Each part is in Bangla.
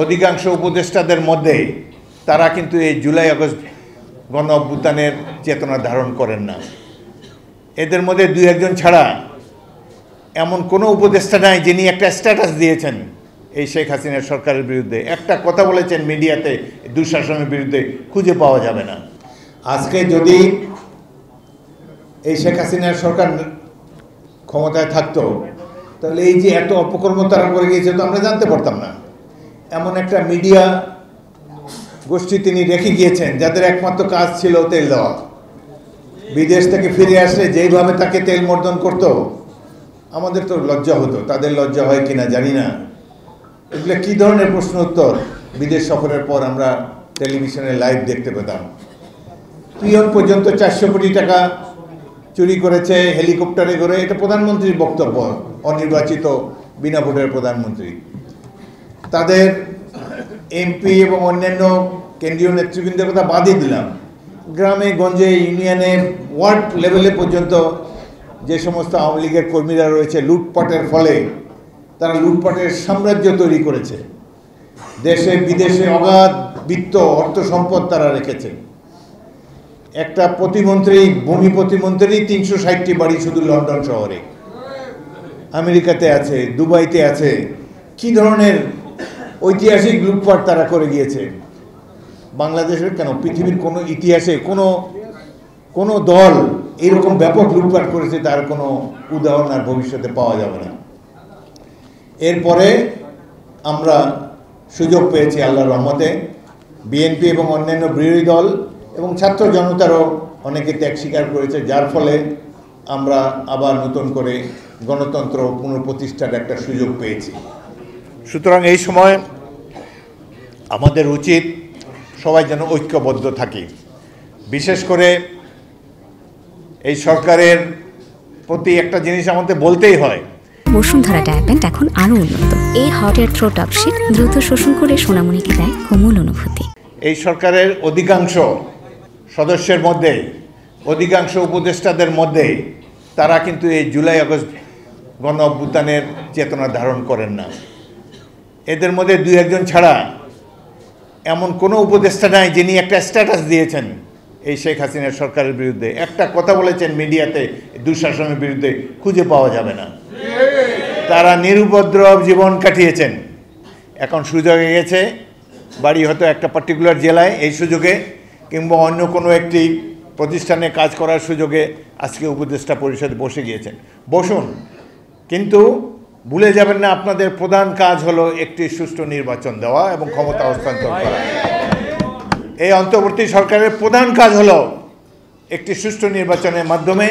অধিকাংশ উপদেষ্টাদের মধ্যে তারা কিন্তু এই জুলাই আগস্ট গণ অভ্যুত্থানের চেতনা ধারণ করেন না। এদের মধ্যে দুই একজন ছাড়া এমন কোনো উপদেষ্টা নাই যিনি একটা স্ট্যাটাস দিয়েছেন এই শেখ হাসিনার সরকারের বিরুদ্ধে, একটা কথা বলেছেন মিডিয়াতে দুঃশাসনের বিরুদ্ধে, খুঁজে পাওয়া যাবে না। আজকে যদি এই শেখ হাসিনার সরকার ক্ষমতায় থাকতো তাহলে এই যে এত অপকর্ম তারা করে গিয়েছে তো আমরা জানতে পারতাম না। এমন একটা মিডিয়া গোষ্ঠী তিনি রেখে গিয়েছেন যাদের একমাত্র কাজ ছিল তেল দেওয়া। বিদেশ থেকে ফিরে আসলে যেইভাবে তাকে তেল মর্দন করতো আমাদের তো লজ্জা হতো, তাদের লজ্জা হয় কিনা জানি না। এগুলো কী ধরনের প্রশ্ন উত্তর বিদেশ সফরের পর আমরা টেলিভিশনে লাইভ দেখতে পেতাম। পিয়ন পর্যন্ত 400 কোটি টাকা চুরি করেছে হেলিকপ্টারে করে, এটা প্রধানমন্ত্রীর বক্তব্য, অনির্বাচিত বিনা ভোটের প্রধানমন্ত্রী। তাদের এমপি এবং অন্যান্য কেন্দ্রীয় নেতৃবৃন্দের কথা বাদই দিলাম, গ্রামে গঞ্জে ইউনিয়নে ওয়ার্ড লেভেলে পর্যন্ত যে সমস্ত আওয়ামী লীগের কর্মীরা রয়েছে লুটপাটের ফলে তারা লুটপাটের সাম্রাজ্য তৈরি করেছে। দেশে বিদেশে অগাধ বিত্ত অর্থ সম্পদ তারা রেখেছে। একটা প্রতিমন্ত্রী, ভূমি প্রতিমন্ত্রী 360টি বাড়ি শুধু লন্ডন শহরে, আমেরিকাতে আছে, দুবাইতে আছে। কি ধরনের ঐতিহাসিক লুটপাট তারা করে গিয়েছে। বাংলাদেশের কেন পৃথিবীর কোনো ইতিহাসে কোনো দল এরকম ব্যাপক লুটপাট করেছে তার কোনো উদাহরণ আর ভবিষ্যতে পাওয়া যাবে না। এরপরে আমরা সুযোগ পেয়েছি আল্লাহর রহমতে, বিএনপি এবং অন্যান্য বিরোধী দল এবং ছাত্র জনতারও অনেকে ত্যাগ স্বীকার করেছে, যার ফলে আমরা আবার নতুন করে গণতন্ত্র পুনঃপ্রতিষ্ঠার একটা সুযোগ পেয়েছি। সুতরাং এই সময় আমাদের উচিত সবাই যেন ঐক্যবদ্ধ থাকি। বিশেষ করে এই সরকারের প্রতি একটা জিনিস আমাদের বলতেই হয়, বসুন্ধরা ডায়াপেন্ট এখন আরও উন্নত। এই hot air through top sheet দ্রুত শোষণ করে সোনামণিকে দেয় কোমল অনুভূতি। এই সরকারের অধিকাংশ সদস্যের মধ্যে, অধিকাংশ উপদেষ্টাদের মধ্যে তারা কিন্তু এই জুলাই আগস্ট গণ অভ্যুত্থানের চেতনা ধারণ করেন না। এদের মধ্যে দুই একজন ছাড়া এমন কোনো উপদেষ্টা নাই যিনি একটা স্ট্যাটাস দিয়েছেন এই শেখ হাসিনার সরকারের বিরুদ্ধে, একটা কথা বলেছেন মিডিয়াতে দুঃশাসনের বিরুদ্ধে, খুঁজে পাওয়া যাবে না। তারা নিরুপদ্রব জীবন কাটিয়েছেন। এখন সুযোগ গেছে, বাড়ি হয়তো একটা পার্টিকুলার জেলায়, এই সুযোগে কিংবা অন্য কোনো একটি প্রতিষ্ঠানে কাজ করার সুযোগে আজকে উপদেষ্টা পরিষদে বসে গিয়েছেন। বসুন, কিন্তু ভুলে যাবেন না আপনাদের প্রধান কাজ হলো একটি সুষ্ঠু নির্বাচন দেওয়া এবং ক্ষমতা হস্তান্তর করা। এই অন্তর্বর্তী সরকারের প্রধান কাজ হলো একটি সুষ্ঠু নির্বাচনের মাধ্যমে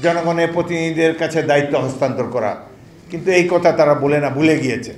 জনগণের প্রতিনিধিদের কাছে দায়িত্ব হস্তান্তর করা। কিন্তু এই কথা তারা বলে না, ভুলে গিয়েছে।